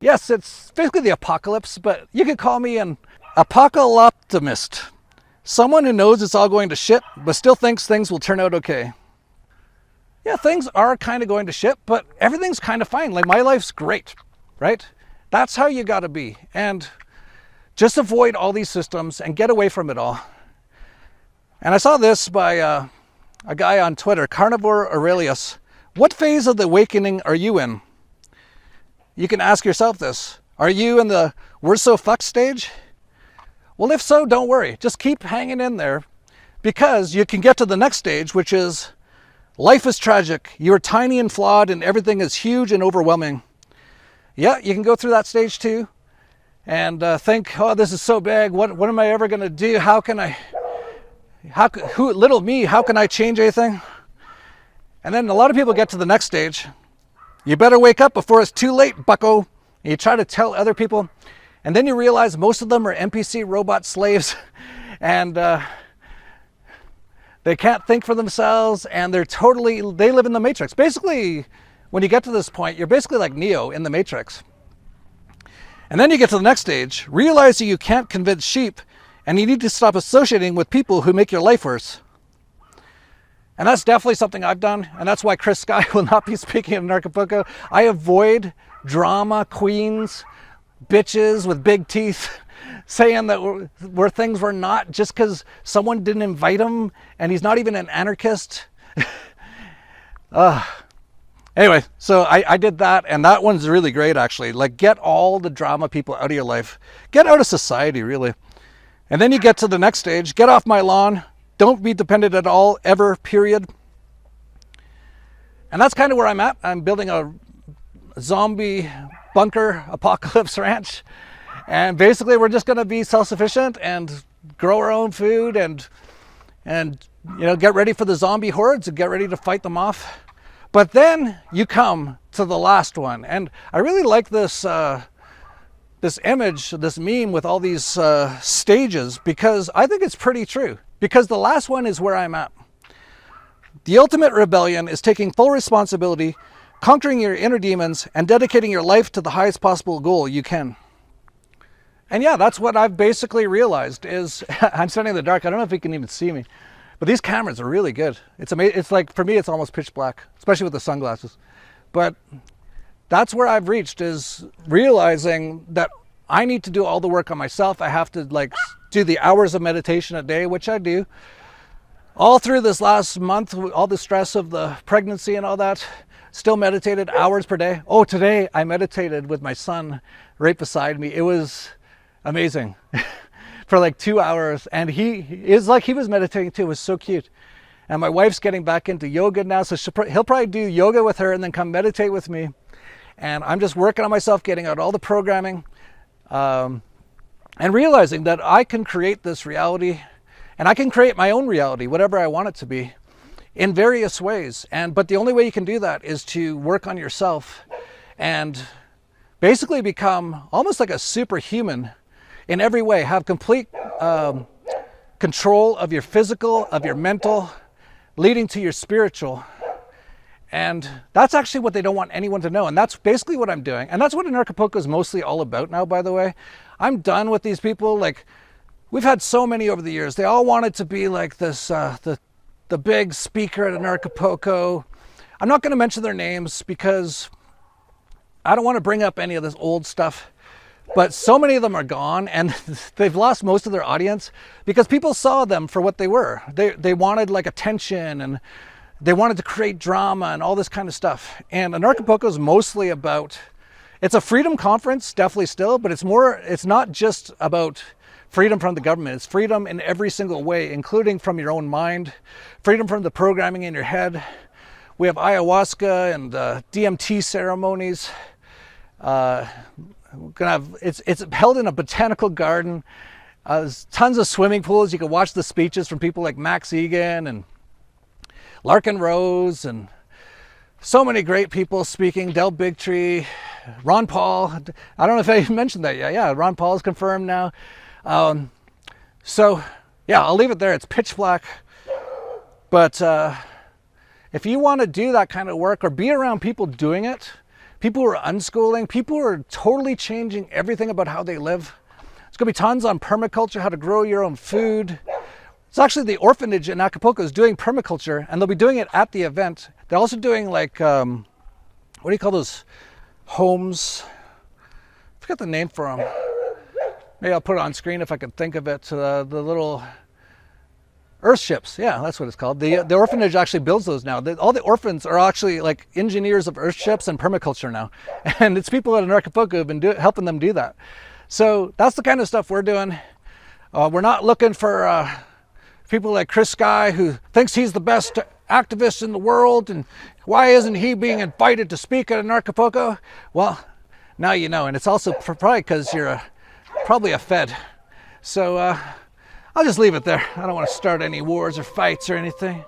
Yes, it's basically the apocalypse, but you could call me an apocalyptimist. Someone who knows it's all going to shit, but still thinks things will turn out okay. Yeah, things are kind of going to shit, but everything's kind of fine. Like, my life's great, right? That's how you gotta be. And just avoid all these systems and get away from it all. And I saw this by a guy on Twitter, Carnivore Aurelius. What phase of the awakening are you in? You can ask yourself this. Are you in the we're so fucked stage? Well, if so, don't worry. Just keep hanging in there, because you can get to the next stage, which is life is tragic. You're tiny and flawed and everything is huge and overwhelming. Yeah, you can go through that stage too and think, oh, this is so big. What am I ever going to do? How can I change anything? And then a lot of people get to the next stage. You better wake up before it's too late, bucko. And you try to tell other people, and then you realize most of them are NPC robot slaves, and they can't think for themselves, and they live in the Matrix. Basically, when you get to this point, you're basically like Neo in the Matrix. And then you get to the next stage, realizing you can't convince sheep, and you need to stop associating with people who make your life worse. And that's definitely something I've done, and that's why Chris Sky will not be speaking in Acapulco. I avoid drama queens, bitches with big teeth, saying that where things were not just because someone didn't invite him, and he's not even an anarchist. Anyway, so I did that, and that one's really great, actually. Like, get all the drama people out of your life. Get out of society, really. And then you get to the next stage. Get off my lawn. Don't be dependent at all, ever, period. And that's kind of where I'm at. I'm building a zombie bunker apocalypse ranch. And basically, we're just going to be self-sufficient and grow our own food and get ready for the zombie hordes and get ready to fight them off. But then you come to the last one. And I really like this this image, this meme with all these stages, because I think it's pretty true. Because the last one is where I'm at. The ultimate rebellion is taking full responsibility, conquering your inner demons, and dedicating your life to the highest possible goal you can. And yeah, that's what I've basically realized is, I'm standing in the dark. I don't know if you can even see me, but these cameras are really good. It's amazing. It's like, for me, it's almost pitch black, especially with the sunglasses. But that's where I've reached, is realizing that I need to do all the work on myself. I have to do the hours of meditation a day, which I do. All through this last month, all the stress of the pregnancy and all that, still meditated hours per day. Oh, today I meditated with my son right beside me. It was amazing for like 2 hours. And he was meditating too. It was so cute. And my wife's getting back into yoga now. So he'll probably do yoga with her and then come meditate with me. And I'm just working on myself, getting out all the programming. And realizing that I can create this reality, and I can create my own reality, whatever I want it to be, in various ways. But the only way you can do that is to work on yourself and basically become almost like a superhuman in every way. Have complete control of your physical, of your mental, leading to your spiritual. And that's actually what they don't want anyone to know. And that's basically what I'm doing. And that's what Acapulco is mostly all about now, by the way. I'm done with these people. Like, we've had so many over the years. They all wanted to be like this, the big speaker at Acapulco. I'm not going to mention their names because I don't want to bring up any of this old stuff. But so many of them are gone, and they've lost most of their audience because people saw them for what they were. They wanted like attention, and they wanted to create drama and all this kind of stuff. And Acapulco is mostly about, it's a freedom conference, definitely still, but it's not just about freedom from the government. It's freedom in every single way, including from your own mind, freedom from the programming in your head. We have ayahuasca and DMT ceremonies. It's held in a botanical garden. There's tons of swimming pools. You can watch the speeches from people like Max Egan and Larkin Rose, and so many great people speaking. Del Bigtree, Ron Paul. I don't know if I mentioned that yet. Yeah, Ron Paul is confirmed now. So yeah, I'll leave it there. It's pitch black. But if you want to do that kind of work or be around people doing it, people who are unschooling, people who are totally changing everything about how they live. There's going to be tons on permaculture, how to grow your own food. It's actually the orphanage in Acapulco is doing permaculture, and they'll be doing it at the event. They're also doing like, what do you call those homes? I forgot the name for them. Maybe I'll put it on screen if I can think of it. The little earth ships. Yeah, that's what it's called. The orphanage actually builds those now. All the orphans are actually like engineers of earth ships and permaculture now. And it's people at Acapulco who have been helping them do that. So that's the kind of stuff we're doing. We're not looking for people like Chris Sky, who thinks he's the best activist in the world, and why isn't he being invited to speak at Acapulco? Well, now you know, and it's also probably because you're probably a Fed. So I'll just leave it there. I don't want to start any wars or fights or anything.